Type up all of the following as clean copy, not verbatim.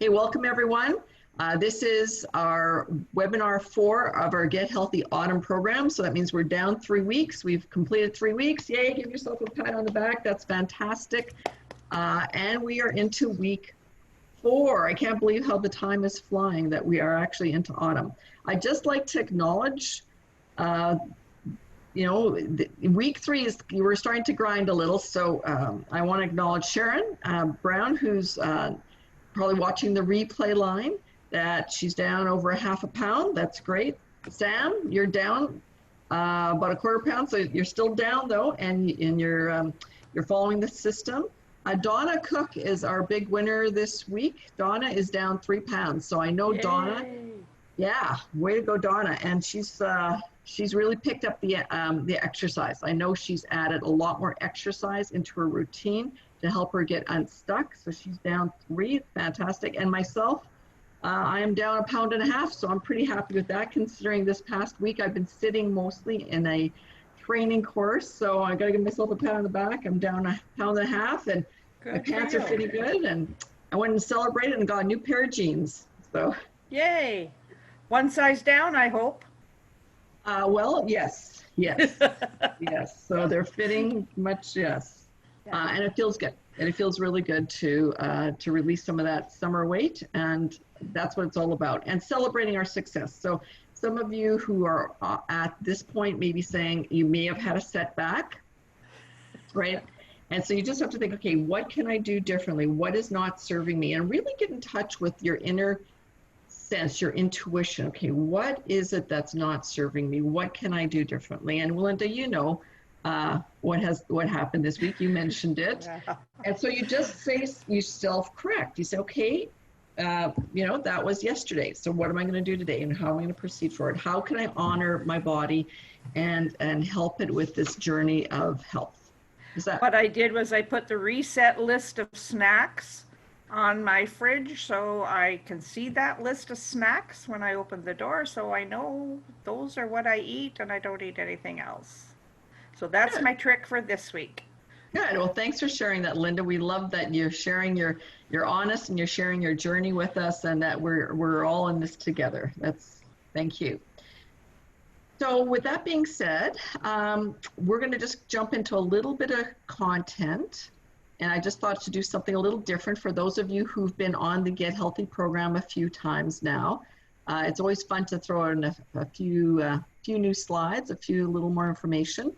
Hey, welcome everyone. This is our webinar 4 of our Get Healthy Autumn program. So that means we're down 3 weeks. We've completed 3 weeks. Yay, give yourself a pat on the back. That's fantastic. And we are into week 4. I can't believe how the time is flying that we are actually into autumn. I'd just like to acknowledge, week 3 is, we're starting to grind a little. So I want to acknowledge Sharon Brown, who's probably watching the replay line, that she's down over a half a pound. That's great. Sam, you're down about a quarter pound, so you're still down though, and you're following the system. Donna Cook is our big winner this week. Donna is down 3 pounds, so I know. Yay. Donna, yeah, way to go, Donna. And she's really picked up the exercise. I know she's added a lot more exercise into her routine to help her get unstuck. So she's down 3, fantastic. And myself, I am down 1.5 pounds, so I'm pretty happy with that, considering this past week I've been sitting mostly in a training course. So I gotta give myself a pat on the back. I'm down 1.5 pounds, and good, my pants are fitting good. And I went and celebrated and got a new pair of jeans. So yay! One size down, I hope. Well, yes. Yes. So they're fitting much, yes. And it feels good. And it feels really good to release some of that summer weight. And that's what it's all about. And celebrating our success. So some of you who are at this point may be saying you may have had a setback, right? And so you just have to think, okay, what can I do differently? What is not serving me? And really get in touch with your inner sense, your intuition. Okay, what is it that's not serving me? What can I do differently? And Melinda, you know what happened this week. You mentioned it. Yeah. And so you just say, you self-correct. You say, okay, that was yesterday. So what am I going to do today? And how am I going to proceed forward? How can I honor my body and help it with this journey of health? What I did was I put the reset list of snacks on my fridge so I can see that list of snacks when I open the door, so I know those are what I eat and I don't eat anything else. So that's good. My trick for this week. Good. Well, thanks for sharing that, Linda. We love that you're sharing you're honest and you're sharing your journey with us, and that we're all in this together. Thank you. So with that being said, we're going to just jump into a little bit of content. And I just thought to do something a little different for those of you who've been on the Get Healthy program a few times now. It's always fun to throw in a few new slides, a few little more information.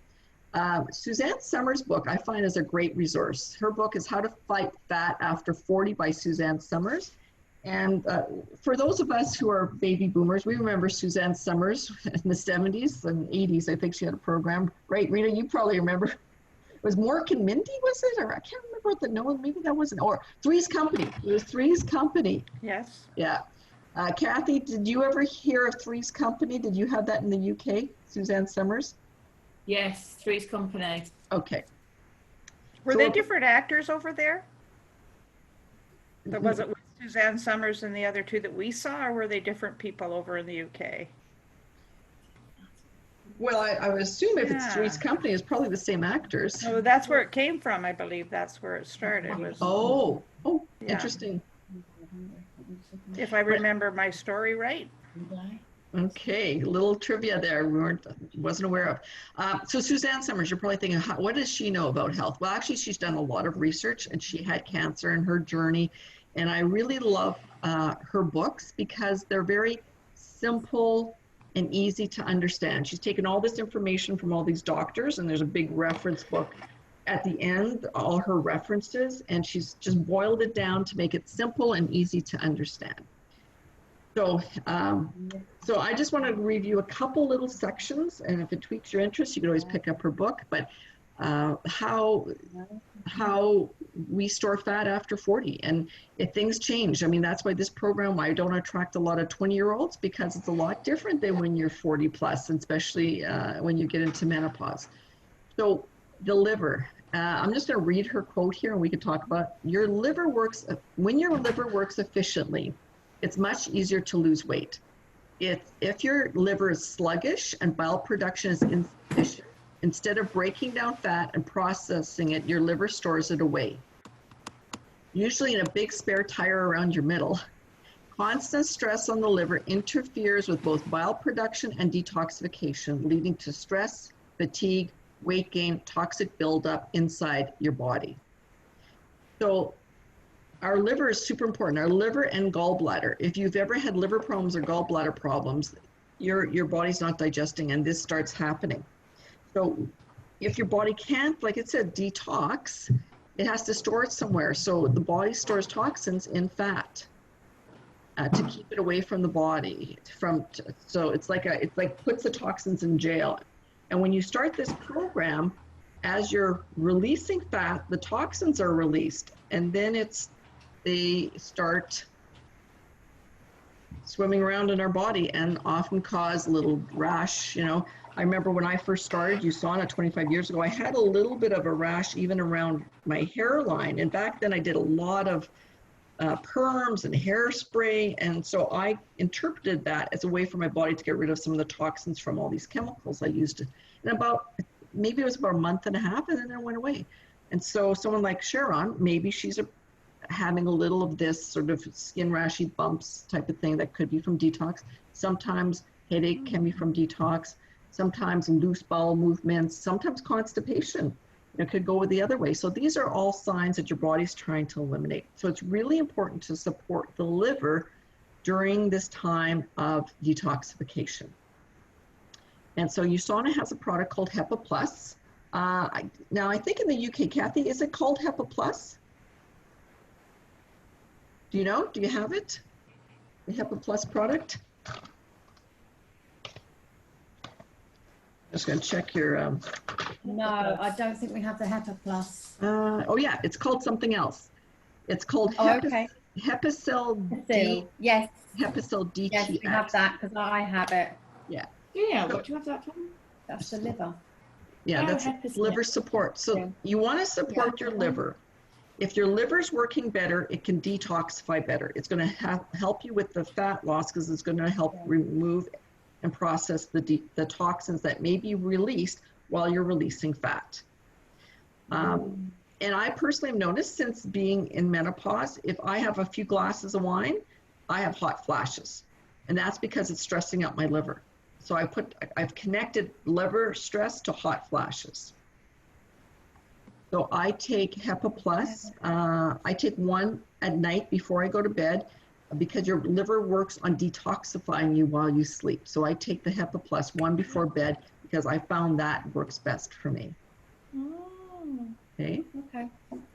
Suzanne Summers' book I find is a great resource. Her book is How to Fight Fat After 40 by Suzanne Summers. And for those of us who are baby boomers, we remember Suzanne Summers in the 70s and 80s. I think she had a program. Right, Rita, you probably remember. It was Mork and Mindy, was it? Or I can't remember what no, maybe that wasn't. Or Three's Company. It was Three's Company. Yes. Yeah. Kathy, did you ever hear of Three's Company? Did you have that in the UK, Suzanne Summers? Yes, Three's Company. Okay. Were they different actors over there? Was it with Suzanne Summers and the other two that we saw, or were they different people over in the UK? Well, I would assume if it's Three's Company, it's probably the same actors. Oh, that's where it came from, I believe. That's where it started. Oh, yeah. Interesting. If I remember my story right. Okay, a little trivia there wasn't aware of. So Suzanne Summers, you're probably thinking, what does she know about health? Well, actually, she's done a lot of research, and she had cancer in her journey. And I really love her books because they're very simple and easy to understand. She's taken all this information from all these doctors, and there's a big reference book at the end, all her references, and she's just boiled it down to make it simple and easy to understand. So, so I just want to review a couple little sections, and if it tweaks your interest, you can always pick up her book. But how we store fat after 40, and if things change. I mean, that's why this program, I don't attract a lot of 20-year-olds, because it's a lot different than when you're 40 plus, especially when you get into menopause. So the liver, I'm just going to read her quote here, and we can talk about when your liver works efficiently, it's much easier to lose weight. If your liver is sluggish and bile production is insufficient, instead of breaking down fat and processing it, your liver stores it away. usually in a big spare tire around your middle. Constant stress on the liver interferes with both bile production and detoxification, leading to stress, fatigue, weight gain, toxic buildup inside your body. So our liver is super important. Our liver and gallbladder. If you've ever had liver problems or gallbladder problems, your body's not digesting and this starts happening. So if your body can't, like it said, detox, it has to store it somewhere. So the body stores toxins in fat to keep it away from the body. So it's like puts the toxins in jail. And when you start this program, as you're releasing fat, the toxins are released, and then they start swimming around in our body and often cause a little rash. I remember when I first started USANA 25 years ago, I had a little bit of a rash even around my hairline. And back then I did a lot of perms and hairspray. And so I interpreted that as a way for my body to get rid of some of the toxins from all these chemicals I used. And maybe it was about a month and a half, and then it went away. And so someone like Sharon, maybe she's having a little of this sort of skin rashy bumps type of thing that could be from detox. Sometimes headache can be from detox. Sometimes loose bowel movements, sometimes constipation. It could go the other way. So these are all signs that your body's trying to eliminate. So it's really important to support the liver during this time of detoxification. And so USANA has a product called HEPA Plus. Now I think in the UK, Kathy, is it called HEPA Plus? Do you know? Do you have it? The HEPA Plus product? Just going to check your. No, I don't think we have the HEPA Plus. Oh yeah, it's called something else. It's called okay. Hepacil D. Yes. Hepacil DTX. Yes, we have that because I have it. Yeah. Yeah, what do you have that from? That's the liver. Yeah, that's liver support. So you want to support your liver. If your liver's working better, it can detoxify better. It's going to help you with the fat loss because it's going to help remove and process the toxins that may be released while you're releasing fat. And I personally have noticed since being in menopause, if I have a few glasses of wine, I have hot flashes. And that's because it's stressing out my liver. So I've connected liver stress to hot flashes. So I take HEPA Plus. I take one at night before I go to bed because your liver works on detoxifying you while you sleep. So I take the HEPA Plus one before bed because I found that works best for me. Oh, Okay. Okay.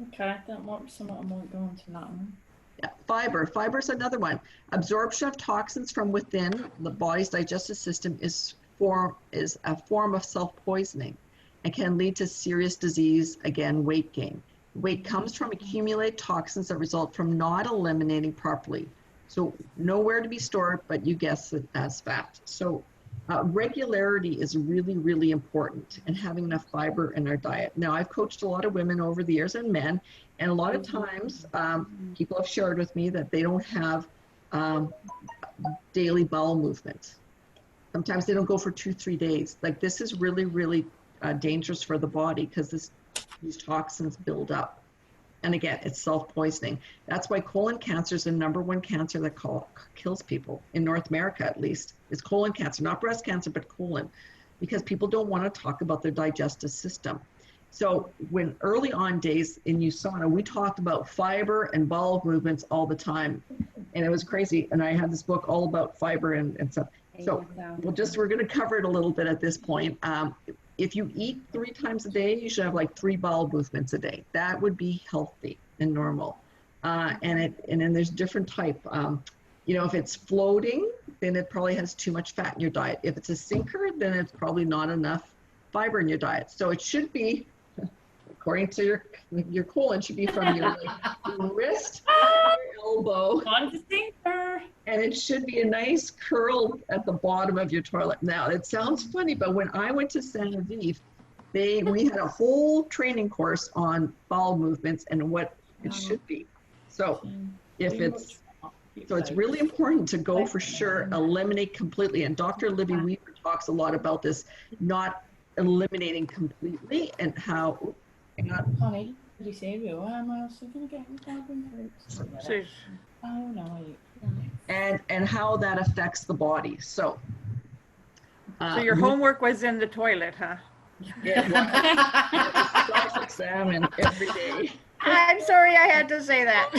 okay. That might be something I might go on to that one. Yeah, fiber. Fiber is another one. Absorption of toxins from within the body's digestive system is a form of self-poisoning and can lead to serious disease, again, weight gain. Weight comes from accumulated toxins that result from not eliminating properly. So nowhere to be stored, but you guess it as fat. So regularity is really, really important, and having enough fiber in our diet. Now, I've coached a lot of women over the years and men, and a lot of times people have shared with me that they don't have daily bowel movement. Sometimes they don't go for 2-3 days. Like this is really, really dangerous for the body because these toxins build up. And again, it's self-poisoning. That's why colon cancer is the #1 cancer that kills people, in North America at least, is colon cancer, not breast cancer, but colon, because people don't want to talk about their digestive system. So when early on days in USANA, we talked about fiber and bowel movements all the time. And it was crazy. And I had this book all about fiber and stuff. So we're going to cover it a little bit at this point. If you eat 3 times a day, you should have like 3 bowel movements a day. That would be healthy and normal. And then there's different type. If it's floating, then it probably has too much fat in your diet. If it's a sinker, then it's probably not enough fiber in your diet. So it should be, according to your colon, should be from your wrist to your elbow. On to sinker. And it should be a nice curl at the bottom of your toilet. Now, it sounds funny, but when I went to San Aviv, we had a whole training course on bowel movements and what it should be. So it's really important to go for sure, eliminate completely. And Dr. Libby Weaver talks a lot about this, not eliminating completely and how, Honey, Did you say real? Why am I also going to get fibre and fruits? So, Oh no, and how that affects the body. So, so your homework was in the toilet, huh? it was self-examine every day. I'm sorry I had to say that.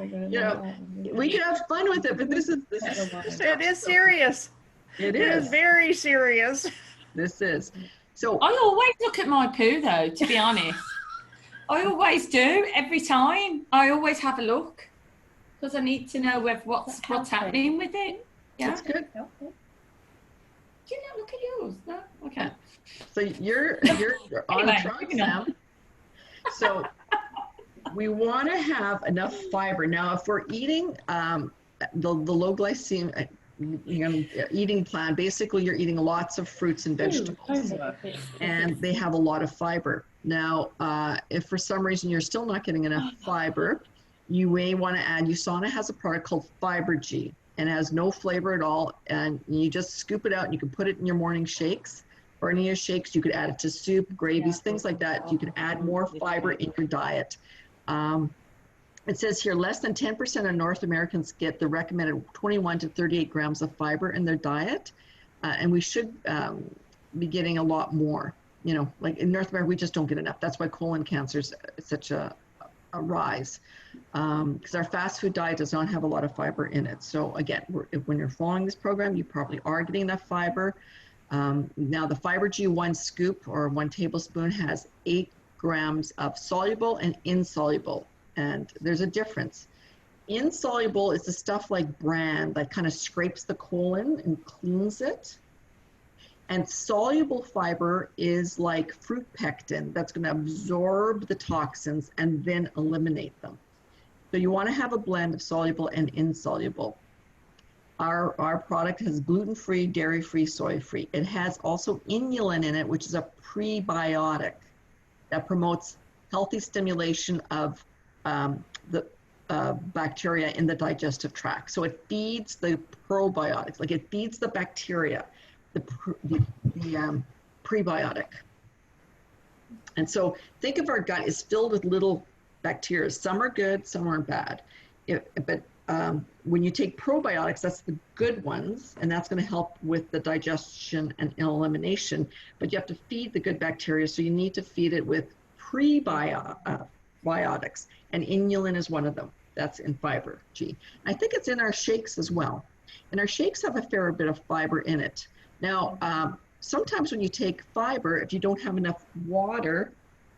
You know, we can have fun with it, but this is It is serious. it It is is very serious. this is so. I always look at my poo though, to be honest. I always do, every time. I always have a look because I need to know what's happening with it. Yeah. That's good. Do you not look at yours? No? Okay. So you're on Anyway, track, moving on. Sam. So we want to have enough fiber. Now, if we're eating the low glycemia eating plan, basically you're eating lots of fruits and vegetables, and they have a lot of fiber. Now, if for some reason you're still not getting enough fiber, you may want to add, USANA has a product called Fiber G, and it has no flavor at all, and you just scoop it out and you can put it in your morning shakes or any of your shakes. You could add it to soup, gravies, things like that. You can add more fiber in your diet. It says here less than 10% of North Americans get the recommended 21 to 38 grams of fiber in their diet, and we should be getting a lot more. You know, like in North America, we just don't get enough. That's why colon cancer is such a rise, because our fast food diet does not have a lot of fiber in it. So again, when you're following this program, you probably are getting enough fiber. Now the Fiber G 1 scoop or 1 tablespoon has 8 grams of soluble and insoluble. And there's a difference. Insoluble is the stuff like bran that kind of scrapes the colon and cleans it. And soluble fiber is like fruit pectin that's going to absorb the toxins and then eliminate them. So you want to have a blend of soluble and insoluble. Our product has gluten-free, dairy-free, soy-free. It has also inulin in it, which is a prebiotic that promotes healthy stimulation of the bacteria in the digestive tract. So it feeds the probiotics, like it feeds the bacteria, the prebiotic. And so think of our gut is filled with little bacteria. Some are good, some are bad. But when you take probiotics, that's the good ones, and that's going to help with the digestion and elimination. But you have to feed the good bacteria, so you need to feed it with prebiotics, and inulin is one of them. That's in Fiber G. I think it's in our shakes as well. And our shakes have a fair bit of fiber in it. Now, sometimes when you take fiber, if you don't have enough water,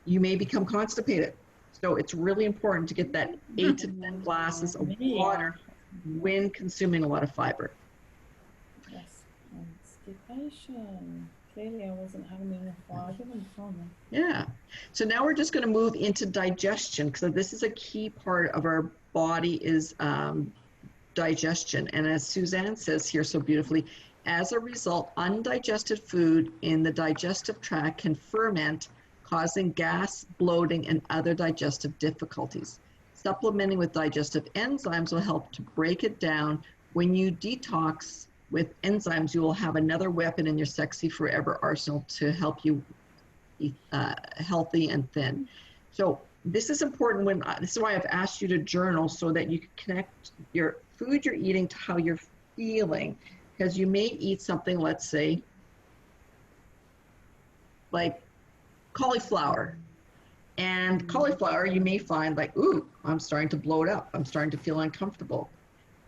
you may become constipated. So it's really important to get that 8 to 10 glasses of water when consuming a lot of fiber. Yes, constipation. Clearly I wasn't having enough fiber before me. Yeah. So now we're just going to move into digestion, because this is a key part of our body is digestion. And as Suzanne says here so beautifully, as a result, undigested food in the digestive tract can ferment, causing gas, bloating, and other digestive difficulties. Supplementing with digestive enzymes will help to break it down. When you detox with enzymes, you will have another weapon in your sexy forever arsenal to help you eat healthy and thin. So this is important this is why I've asked you to journal, so that you can connect your food you're eating to how you're feeling. Because you may eat something, let's say, like cauliflower. And cauliflower, you may find like, ooh, I'm starting to bloat up. I'm starting to feel uncomfortable.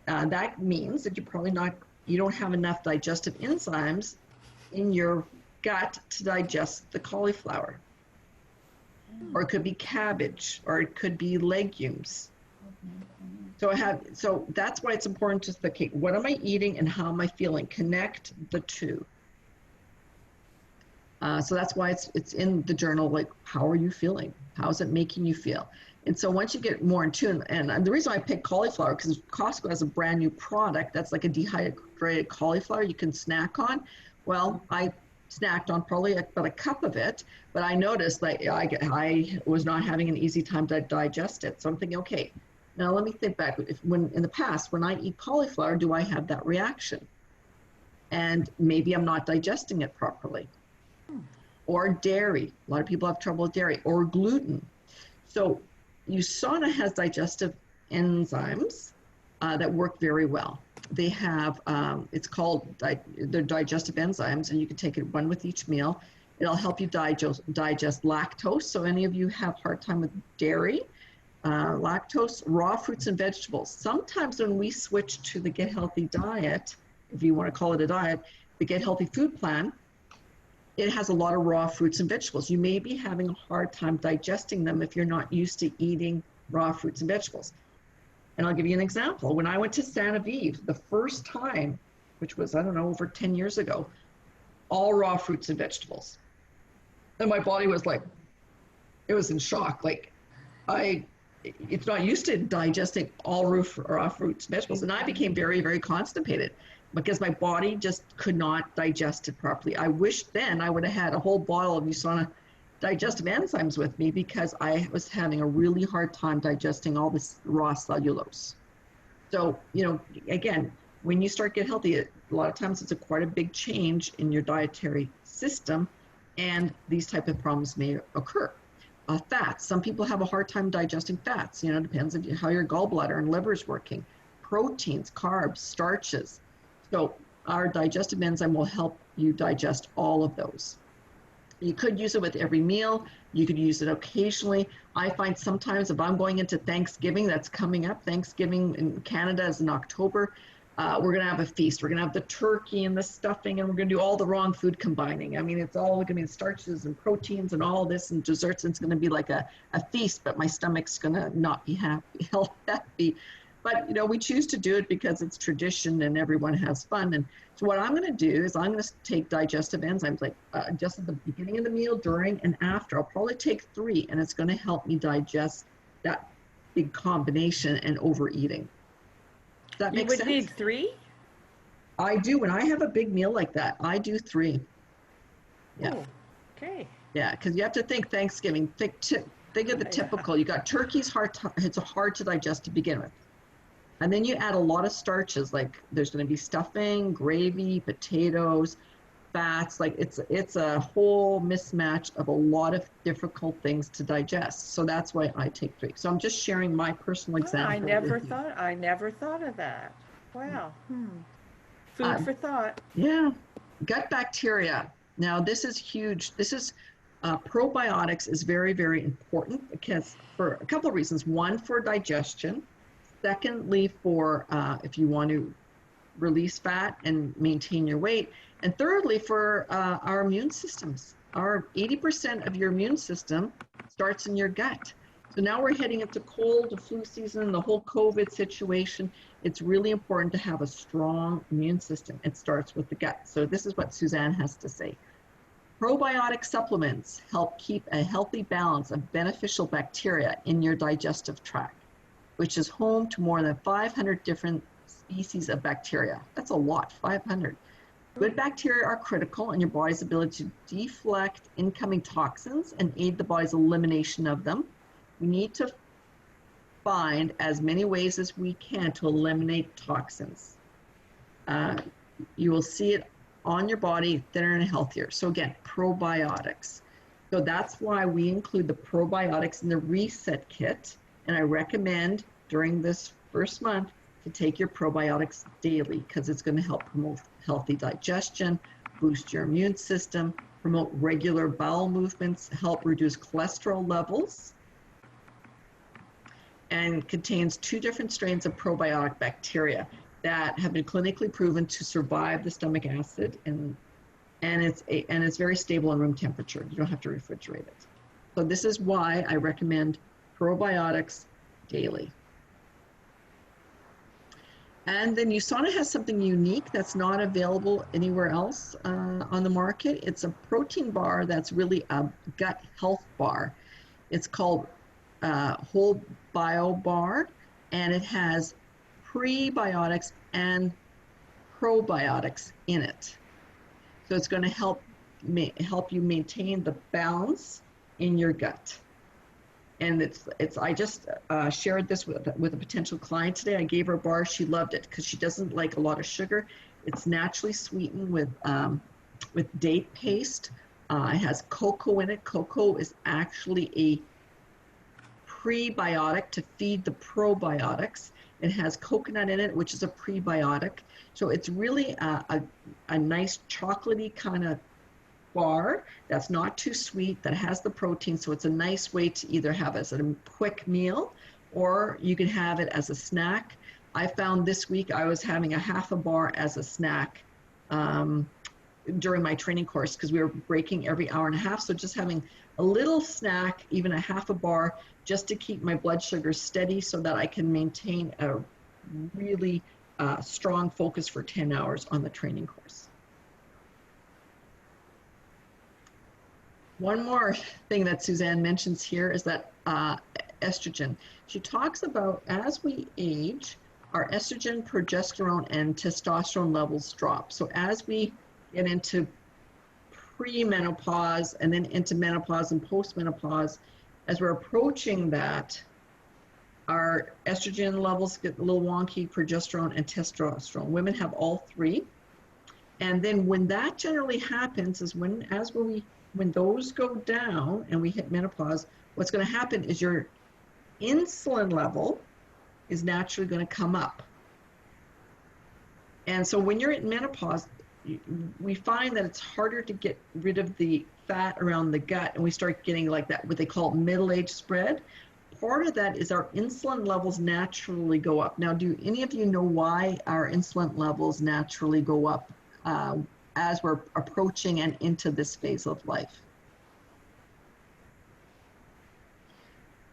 That means that you don't have enough digestive enzymes in your gut to digest the cauliflower. Or it could be cabbage, or it could be legumes. So that's why it's important to think, okay, what am I eating and how am I feeling? Connect the two. So that's why it's in the journal, like, how are you feeling? How is it making you feel? And so once you get more in tune, and the reason I picked cauliflower, because Costco has a brand new product that's like a dehydrated cauliflower you can snack on. Well, I snacked on probably about a cup of it, but I noticed that I was not having an easy time to digest it. So I'm thinking, okay, now let me think back. When in the past, when I eat cauliflower, do I have that reaction? And maybe I'm not digesting it properly. or dairy. A lot of people have trouble with dairy, or gluten. So USANA has digestive enzymes that work very well. They have, it's called, they're digestive enzymes, and you can take it one with each meal. It'll help you digest lactose. So any of you have hard time with dairy, lactose, raw fruits and vegetables. Sometimes when we switch to the Get Healthy diet, if you want to call it a diet, the Get Healthy food plan, it has a lot of raw fruits and vegetables. You may be having a hard time digesting them if you're not used to eating raw fruits and vegetables. And I'll give you an example. When I went to Santa Vive the first time, which was, I don't know, over 10 years ago, all raw fruits and vegetables. And my body was like, it was in shock. Like, it's not used to digesting all raw fruits and vegetables. And I became very, very constipated because my body just could not digest it properly. I wish then I would have had a whole bottle of USANA digestive enzymes with me because I was having a really hard time digesting all this raw cellulose. So, you know, again, when you start Get Healthy, a lot of times it's quite a big change in your dietary system, and these type of problems may occur. Fats. Some people have a hard time digesting fats. You know, it depends on how your gallbladder and liver is working. Proteins, carbs, starches. So our digestive enzyme will help you digest all of those. You could use it with every meal. You could use it occasionally. I find sometimes if I'm going into Thanksgiving, that's coming up. Thanksgiving in Canada is in October. We're going to have a feast. We're going to have the turkey and the stuffing, and we're going to do all the wrong food combining. I mean, it's all going to be starches and proteins and all this and desserts. And it's going to be like a feast, but my stomach's going to not be happy. But, you know, we choose to do it because it's tradition and everyone has fun. And so what I'm going to do is I'm going to take digestive enzymes, like just at the beginning of the meal, during, and after. I'll probably take 3, and it's going to help me digest that big combination and overeating. Does that make sense? You would need 3? I do. When I have a big meal like that, I do 3. Yeah. Oh, okay. Yeah, because you have to think Thanksgiving. Think of the typical. You got turkey's it's hard to digest to begin with. And then you add a lot of starches, like there's going to be stuffing, gravy, potatoes, fats. Like it's a whole mismatch of a lot of difficult things to digest. So that's why I take 3. So I'm just sharing my personal example. I never thought of that. Wow. Food for thought. Yeah. Gut bacteria. Now this is huge. This is probiotics is very, very important because for a couple of reasons. One, for digestion. Secondly, for if you want to release fat and maintain your weight. And thirdly, for our immune systems. Our 80% of your immune system starts in your gut. So now we're heading into cold, the flu season, the whole COVID situation. It's really important to have a strong immune system. It starts with the gut. So this is what Suzanne has to say. Probiotic supplements help keep a healthy balance of beneficial bacteria in your digestive tract, which is home to more than 500 different species of bacteria. That's a lot, 500. Good bacteria are critical in your body's ability to deflect incoming toxins and aid the body's elimination of them. We need to find as many ways as we can to eliminate toxins. You will see it on your body thinner and healthier. So again, probiotics. So that's why we include the probiotics in the reset kit. And I recommend during this first month to take your probiotics daily because it's going to help promote healthy digestion, boost your immune system, promote regular bowel movements, help reduce cholesterol levels, and contains 2 different strains of probiotic bacteria that have been clinically proven to survive the stomach acid, and it's very stable in room temperature. You don't have to refrigerate it. So this is why I recommend probiotics daily. And then USANA has something unique that's not available anywhere else on the market. It's a protein bar that's really a gut health bar. It's called Whole Bio Bar, and it has prebiotics and probiotics in it. So it's going to help you maintain the balance in your gut. And it's I just shared this with a potential client today. I gave her a bar. She loved it because she doesn't like a lot of sugar. It's naturally sweetened with date paste, It has cocoa in it. Cocoa is actually a prebiotic to feed the probiotics. It has coconut in it, which is a prebiotic. So it's really a nice chocolatey kind of bar that's not too sweet, that has the protein. So it's a nice way to either have as a quick meal or you can have it as a snack. I found this week I was having a half a bar as a snack during my training course because we were breaking every hour and a half. So just having a little snack, even a half a bar, just to keep my blood sugar steady so that I can maintain a really strong focus for 10 hours on the training course. One more thing that Suzanne mentions here is that estrogen. She talks about as we age, our estrogen, progesterone, and testosterone levels drop. So as we get into pre-menopause and then into menopause and post-menopause, as we're approaching that, our estrogen levels get a little wonky, progesterone and testosterone. Women have all three. And then when that generally happens is when those go down and we hit menopause, what's going to happen is your insulin level is naturally going to come up. And so when you're in menopause, we find that it's harder to get rid of the fat around the gut, and we start getting like that, what they call middle-age spread. Part of that is our insulin levels naturally go up. Now, do any of you know why our insulin levels naturally go up as we're approaching and into this phase of life?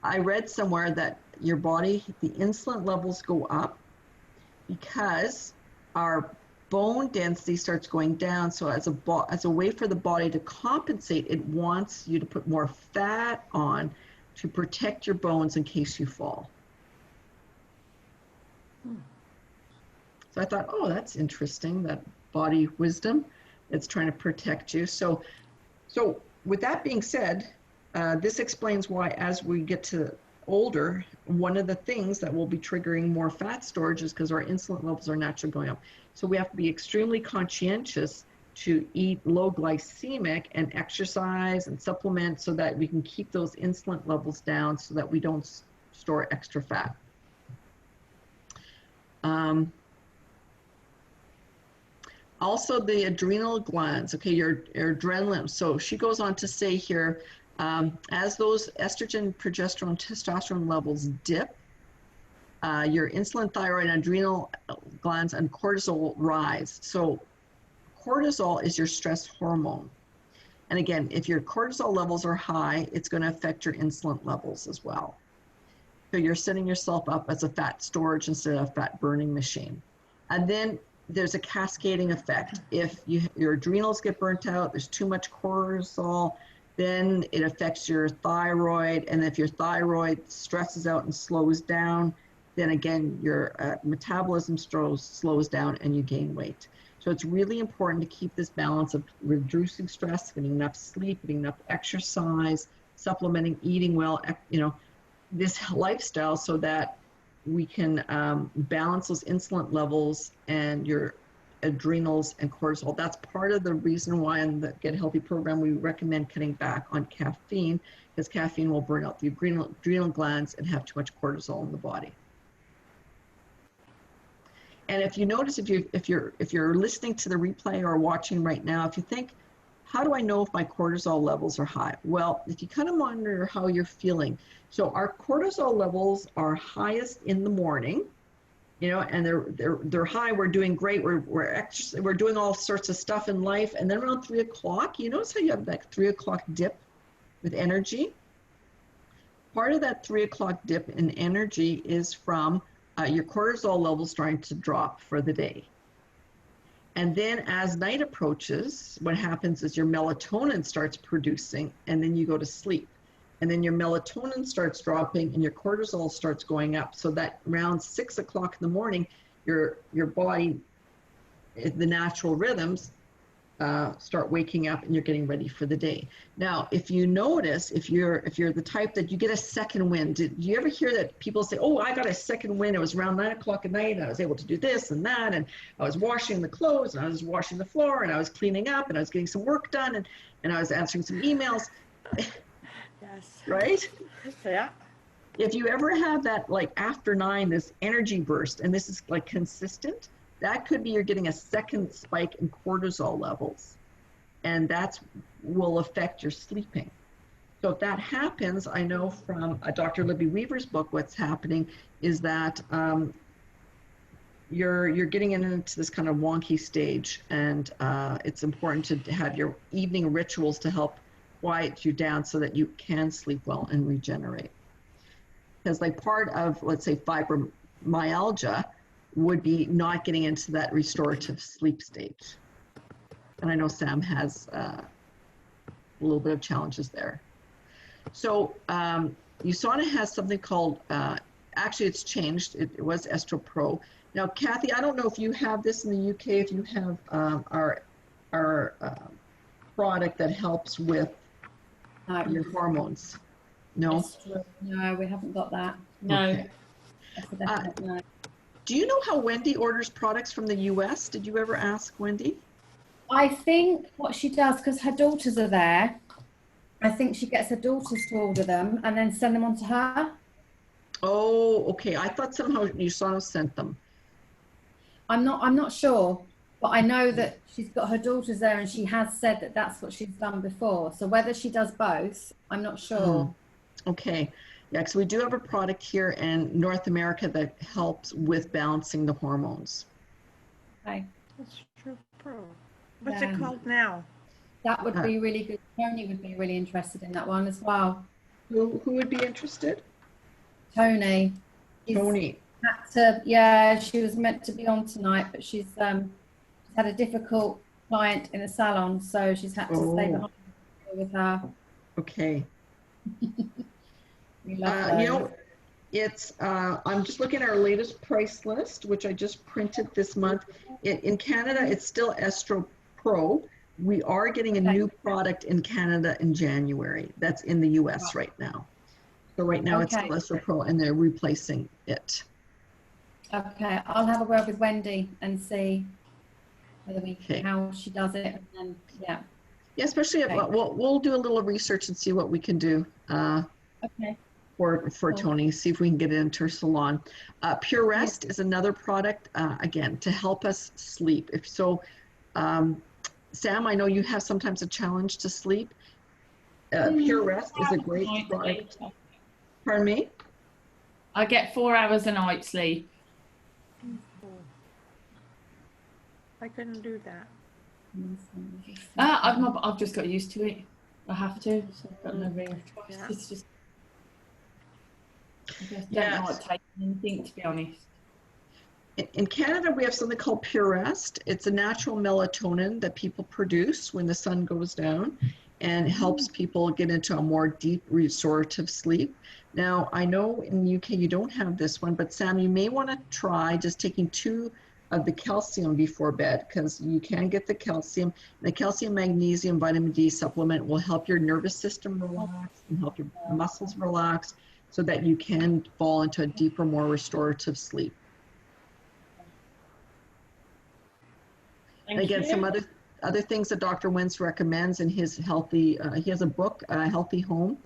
I read somewhere that your body, the insulin levels go up because our bone density starts going down. So as a way for the body to compensate, it wants you to put more fat on to protect your bones in case you fall. So I thought, oh, that's interesting, that body wisdom. It's trying to protect you. So with that being said, this explains why as we get to older, one of the things that will be triggering more fat storage is because our insulin levels are naturally going up. So we have to be extremely conscientious to eat low glycemic and exercise and supplement so that we can keep those insulin levels down so that we don't store extra fat. Also the adrenal glands, okay, your adrenaline. So she goes on to say here, as those estrogen, progesterone, testosterone levels dip, your insulin, thyroid, and adrenal glands and cortisol rise. So cortisol is your stress hormone. And again, if your cortisol levels are high, it's going to affect your insulin levels as well. So you're setting yourself up as a fat storage instead of a fat burning machine. And then there's a cascading effect. If your adrenals get burnt out, there's too much cortisol, then it affects your thyroid. And if your thyroid stresses out and slows down, then again, your metabolism slows down and you gain weight. So it's really important to keep this balance of reducing stress, getting enough sleep, getting enough exercise, supplementing, eating well, this lifestyle so that we can balance those insulin levels and your adrenals and cortisol. That's part of the reason why in the Get Healthy program, we recommend cutting back on caffeine, because caffeine will burn out the adrenal glands and have too much cortisol in the body. And if you notice, if you're listening to the replay or watching right now, if you think, how do I know if my cortisol levels are high? Well, if you kind of monitor how you're feeling. So our cortisol levels are highest in the morning, and they're high. We're doing great. We're doing all sorts of stuff in life. And then around 3 o'clock, you notice how you have that 3 o'clock dip with energy? Part of that 3 o'clock dip in energy is from your cortisol levels starting to drop for the day. And then as night approaches, what happens is your melatonin starts producing and then you go to sleep. And then your melatonin starts dropping and your cortisol starts going up. So that around 6 o'clock in the morning, your body, the natural rhythms, start waking up and you're getting ready for the day. Now, if you notice, if you're the type that you get a second wind, did you ever hear that people say, "Oh, I got a second wind. It was around 9 o'clock at night, and I was able to do this and that, and I was washing the clothes, and I was washing the floor, and I was cleaning up, and I was getting some work done, and I was answering some emails." Yes. Right? Yeah. If you ever have that, like after 9, this energy burst, and this is like consistent, that could be you're getting a second spike in cortisol levels, and that will affect your sleeping. So if that happens, I know from Dr. Libby Weaver's book, what's happening is that you're getting into this kind of wonky stage, and it's important to have your evening rituals to help quiet you down so that you can sleep well and regenerate. Because like part of, let's say, fibromyalgia would be not getting into that restorative sleep stage. And I know Sam has a little bit of challenges there. So USANA has something called, actually it's changed, it was Estro Pro. Now, Kathy, I don't know if you have this in the UK, if you have our product that helps with your hormones. No? No, we haven't got that. No. Okay. That's a definite no. Do you know how Wendy orders products from the US? Did you ever ask Wendy? I think what she does, because her daughters are there, I think she gets her daughters to order them and then send them on to her. Oh, okay. I thought somehow USANA sent them. I'm not sure, but I know that she's got her daughters there and she has said that that's what she's done before. So whether she does both, I'm not sure. Okay. Yeah, because we do have a product here in North America that helps with balancing the hormones. Okay. That's true. Pro. What's Yeah. it called now? That would be really good. Tony would be really interested in that one as well. Who would be interested? Tony. Tony. Yeah, she was meant to be on tonight, but she's had a difficult client in a salon, so she's had to stay behind with her. Okay. We love her. You know, it's I'm just looking at our latest price list, which I just printed this month. In Canada, it's still Estro Pro. We are getting a new product in Canada in January. That's in the US right now. So right now it's still Estro Pro, and they're replacing it. Okay, I'll have a word with Wendy and see whether how she does it, and then yeah, especially if, we'll do a little research and see what we can do for Tony, see if we can get it into her salon. Pure Rest is another product, again, to help us sleep. If so, Sam, I know you have sometimes a challenge to sleep. Pure Rest is a great product. Pardon me? I get 4 hours a night sleep. I couldn't do that. I've just got used to it. I have to, so I've got no real choice. Yeah. It's just, I just don't like taking anything, to be honest. In Canada, we have something called Pure Rest. It's a natural melatonin that people produce when the sun goes down, and it helps people get into a more deep restorative sleep. Now, I know in the UK you don't have this one, but Sam, you may want to try just taking 2 of the calcium before bed, because you can get the calcium. The calcium, magnesium, vitamin D supplement will help your nervous system relax and help your muscles relax so that you can fall into a deeper, more restorative sleep. And again, some other things that Dr. Wentz recommends in his healthy, he has a book, Healthy Home,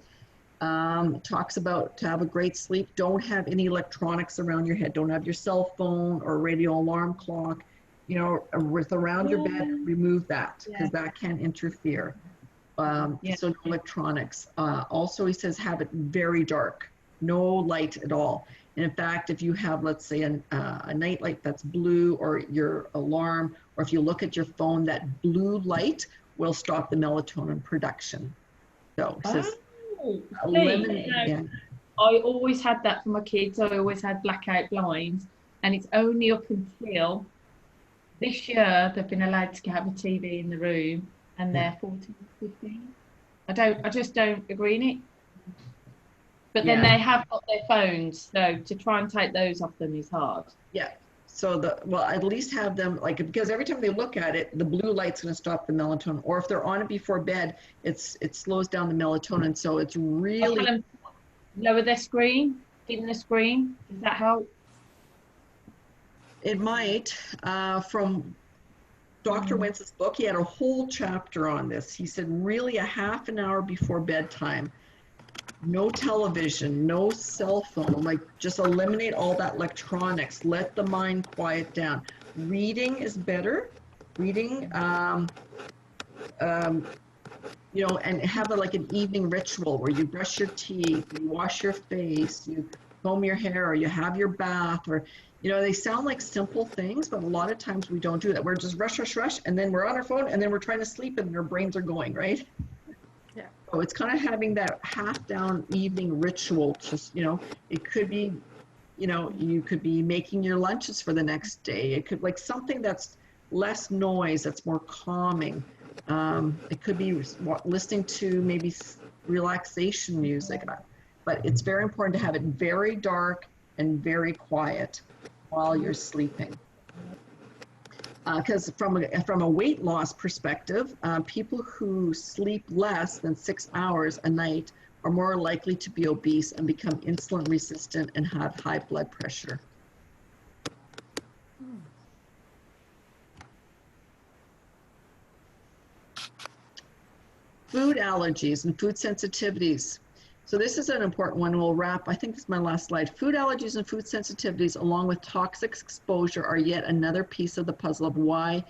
talks about to have a great sleep. Don't have any electronics around your head. Don't have your cell phone or radio alarm clock, you know, around your bed. Remove that, because that can interfere. So no electronics. Also, he says have it very dark, no light at all. And in fact, if you have, let's say, a night light that's blue, or your alarm, or if you look at your phone, that blue light will stop the melatonin production. So it says, I always had that for my kids. I always had blackout blinds, and it's only up until this year they've been allowed to have a TV in the room, and they're 14, 15. I just don't agree in it. But then they have got their phones, so to try and take those off them is hard. Yeah. well, at least have them like, because every time they look at it, the blue light's going to stop the melatonin. Or if they're on it before bed, it slows down the melatonin. So it's really. Tell them lower their screen, dim the screen. Does that help? It might. From Dr. Wentz's book, he had a whole chapter on this. He said really a half an hour before bedtime, no television, no cell phone, like just eliminate all that electronics, let the mind quiet down. Reading is better. Reading, you know, and have like an evening ritual where you brush your teeth, you wash your face, you comb your hair, or you have your bath, or, you know, they sound like simple things, but a lot of times we don't do that. We're just rush, rush, rush, and then we're on our phone, and then we're trying to sleep, and our brains are going, right? Yeah. So it's kind of having that half down evening ritual. Just, you know, it could be, you know, you could be making your lunches for the next day. It could like something that's less noise, that's more calming. It could be listening to maybe relaxation music, but it's very important to have it very dark and very quiet while you're sleeping. Because from a weight loss perspective, people who sleep less than 6 hours a night are more likely to be obese and become insulin resistant and have high blood pressure. Food allergies and food sensitivities. So this is an important one. We'll wrap, I think this is my last slide. Food allergies and food sensitivities, along with toxic exposure, are yet another piece of the puzzle of why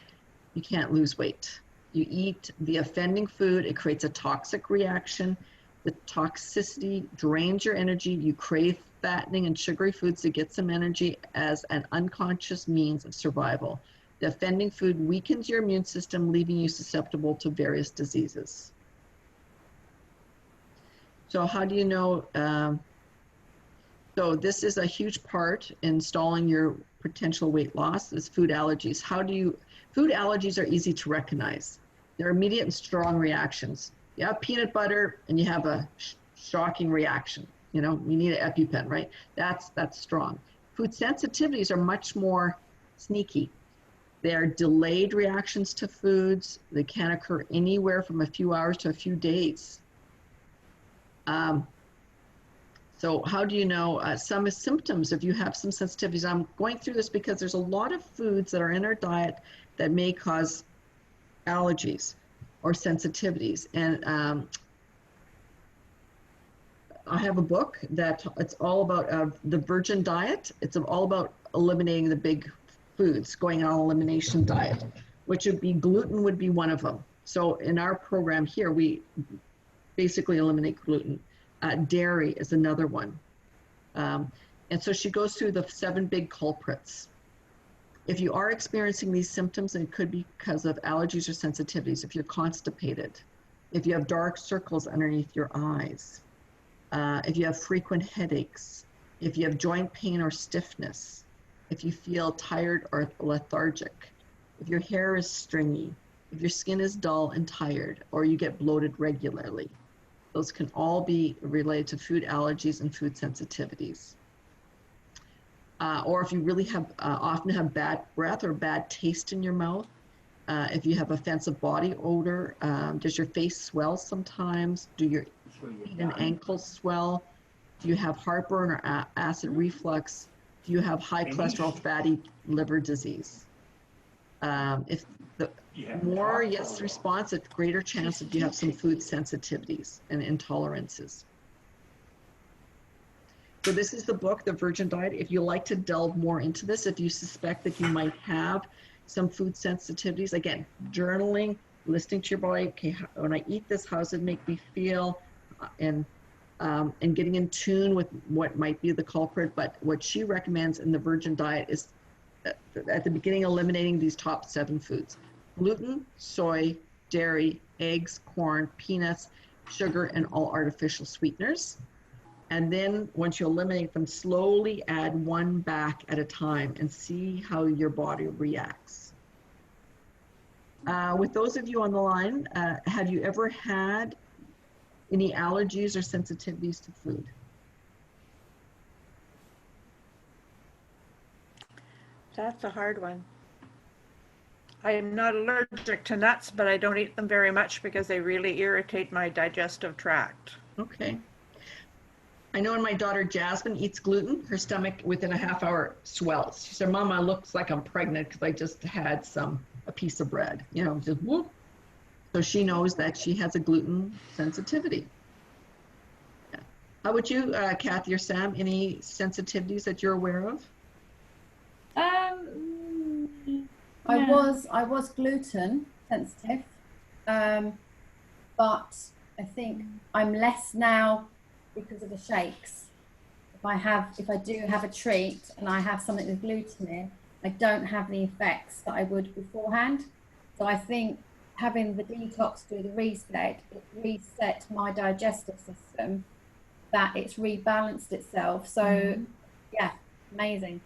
you can't lose weight. You eat the offending food, it creates a toxic reaction. The toxicity drains your energy. You crave fattening and sugary foods to get some energy as an unconscious means of survival. The offending food weakens your immune system, leaving you susceptible to various diseases. So how do you know? So this is a huge part in stalling your potential weight loss is food allergies. Food allergies are easy to recognize. They're immediate and strong reactions. You have peanut butter and you have a shocking reaction. You know, you need an EpiPen, right? That's strong. Food sensitivities are much more sneaky. They're delayed reactions to foods. They can occur anywhere from a few hours to a few days. So how do you know some symptoms if you have some sensitivities? I'm going through this because there's a lot of foods that are in our diet that may cause allergies or sensitivities. And I have a book that it's all about the virgin diet. It's all about eliminating the big foods, going on an elimination diet, which would be gluten would be one of them. So in our program here, we basically eliminate gluten. Dairy is another one. And so she goes through the 7 big culprits. If you are experiencing these symptoms, it could be because of allergies or sensitivities. If you're constipated, if you have dark circles underneath your eyes, if you have frequent headaches, if you have joint pain or stiffness, if you feel tired or lethargic, if your hair is stringy, if your skin is dull and tired, or you get bloated regularly. Those can all be related to food allergies and food sensitivities. Or if you really have often have bad breath or bad taste in your mouth, if you have offensive body odor, does your face swell sometimes? Do your feet and ankles swell? Do you have heartburn or acid reflux? Do you have high cholesterol, fatty liver disease? If the more yes response, a greater chance that you have some food sensitivities and intolerances. So this is the book, The Virgin Diet. If you like to delve more into this, if you suspect that you might have some food sensitivities, again, journaling, listening to your body. Okay, when I eat this, how does it make me feel? And getting in tune with what might be the culprit. But what she recommends in the Virgin Diet is at the beginning, eliminating these top 7 foods: gluten, soy, dairy, eggs, corn, peanuts, sugar, and all artificial sweeteners. And then once you eliminate them, slowly add 1 back at a time and see how your body reacts. With those of you on the line, have you ever had any allergies or sensitivities to food? That's a hard one. I am not allergic to nuts, but I don't eat them very much because they really irritate my digestive tract. Okay. I know when my daughter Jasmine eats gluten, her stomach within a half hour swells. She said, Mama, looks like I'm pregnant because I just had a piece of bread, you know, just whoop. So she knows that she has a gluten sensitivity. Yeah. How about you, Kathy or Sam? Any sensitivities that you're aware of? I No. was gluten sensitive, but I think I'm less now because of the shakes. If I do have a treat and I have something with gluten in, I don't have the effects that I would beforehand. So I think having the detox do the reset, it reset my digestive system, that it's rebalanced itself. So yeah, amazing.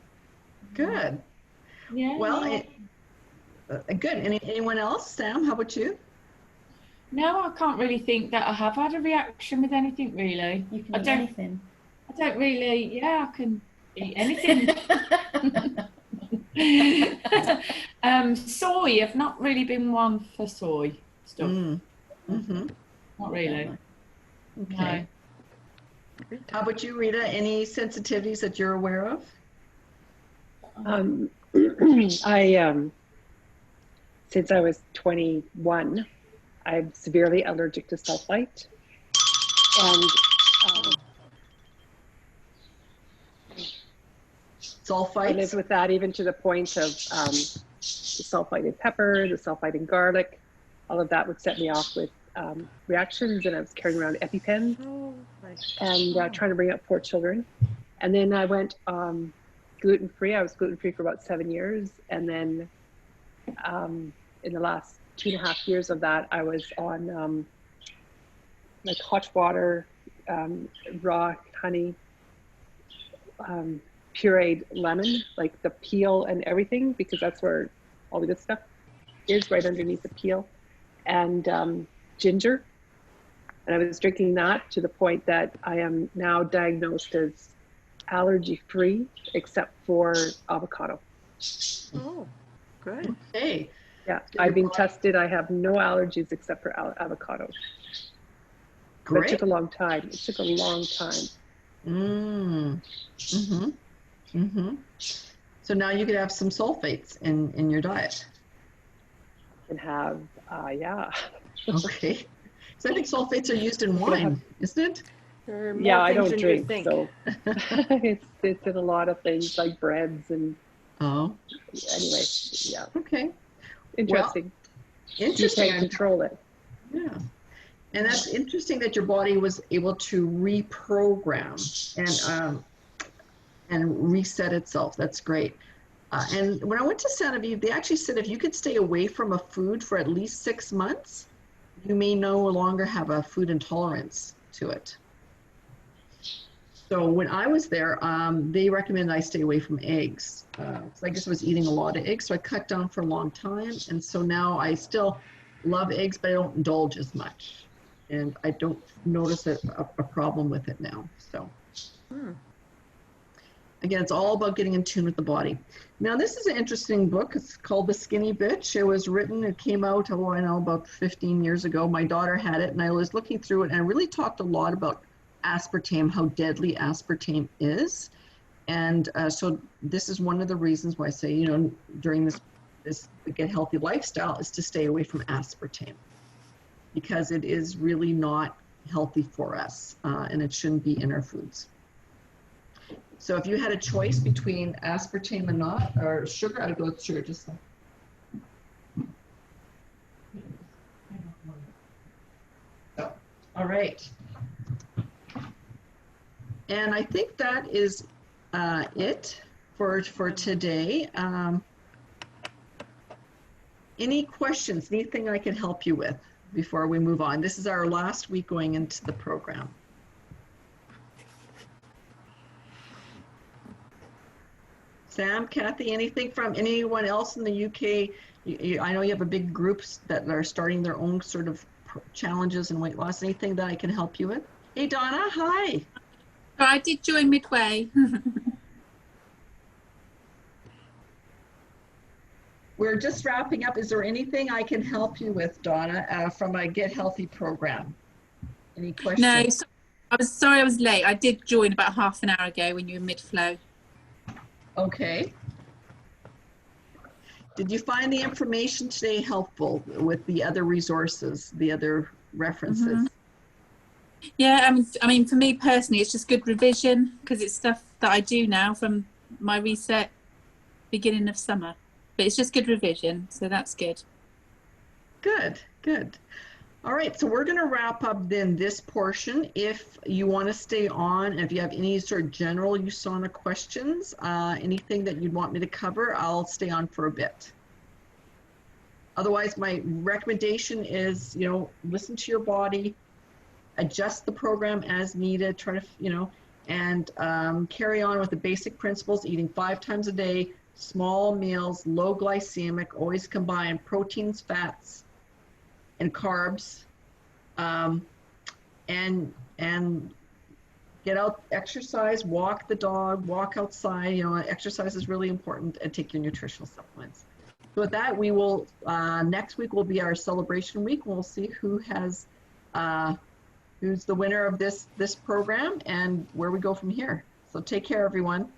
Good. Yeah. Well, good. Anyone else? Sam, how about you? No, I can't really think that I have had a reaction with anything really. You can I eat don't. anything. I don't really. Yeah, I can eat anything. Soy. I've not really been one for soy stuff. Mm-hmm. Not really. Okay. No. How about you, Rita? Any sensitivities that you're aware of? I since I was 21, I'm severely allergic to sulfite, and I lived Sulfites? with that even to the point of the sulfite in pepper, the sulfite in garlic. All of that would set me off with reactions, and I was carrying around EpiPens and trying to bring up poor children. And then I went gluten-free. I was gluten-free for about 7 years, and then in the last 2.5 years of that, I was on like hot water, raw honey, pureed lemon, like the peel and everything, because that's where all the good stuff is, right underneath the peel, and ginger. And I was drinking that to the point that I am now diagnosed as allergy-free, except for avocado. Oh, good. Okay. Yeah, So I've your been body- tested. I have no allergies except for avocado. But it Great. took a long time. It took a long time. Mm-hmm. Mm-hmm. So now you could have some sulfates in your diet. And have, yeah. Okay. So I think sulfates are used in wine, isn't it? There are more Yeah, I things don't than you drink, think. so it's in a lot of things like breads and Oh, anyway, yeah. okay. Interesting. You Interesting. can't control it. Yeah. And that's interesting that your body was able to reprogram and reset itself. That's great. And when I went to Santa Viva, they actually said if you could stay away from a food for at least 6 months, you may no longer have a food intolerance to it. So when I was there, they recommended I stay away from eggs. So I just was eating a lot of eggs, so I cut down for a long time. And so now I still love eggs, but I don't indulge as much. And I don't notice a problem with it now. So again, it's all about getting in tune with the body. Now, this is an interesting book. It's called The Skinny Bitch. It was written, it came out, oh, I know, about 15 years ago. My daughter had it, and I was looking through it, and I really talked a lot about aspartame, how deadly aspartame is. And so this is one of the reasons why I say, you know, during this Get Healthy lifestyle is to stay away from aspartame, because it is really not healthy for us, and it shouldn't be in our foods. So if you had a choice between aspartame and not, or sugar, I'd go with sugar. Just so, all right. And I think that is it for today. Any questions? Anything I can help you with before we move on? This is our last week going into the program. Sam, Kathy, anything from anyone else in the UK? I know you have a big groups that are starting their own sort of challenges and weight loss. Anything that I can help you with? Hey, Donna, hi. So I did join midway. we're just wrapping up. Is there anything I can help you with, Donna, from a Get Healthy program? Any questions? No, I was sorry I was late. I did join about half an hour ago when you were mid-flow. Okay. Did you find the information today helpful with the other resources, the other references? Yeah, I mean, for me personally, it's just good revision because it's stuff that I do now from my reset beginning of summer. But it's just good revision, so that's good. Good, good. All right, so we're going to wrap up then this portion. If you want to stay on, if you have any sort of general USANA questions, anything that you'd want me to cover, I'll stay on for a bit. Otherwise, my recommendation is, you know, listen to your body, adjust the program as needed, try to, you know, and carry on with the basic principles, eating 5 times a day, small meals, low glycemic, always combine proteins, fats, and carbs, and get out, exercise, walk the dog, walk outside. You know, exercise is really important, and take your nutritional supplements. So with that, we will next week will be our celebration week. We'll see who has who's the winner of this program and where we go from here. So take care, everyone.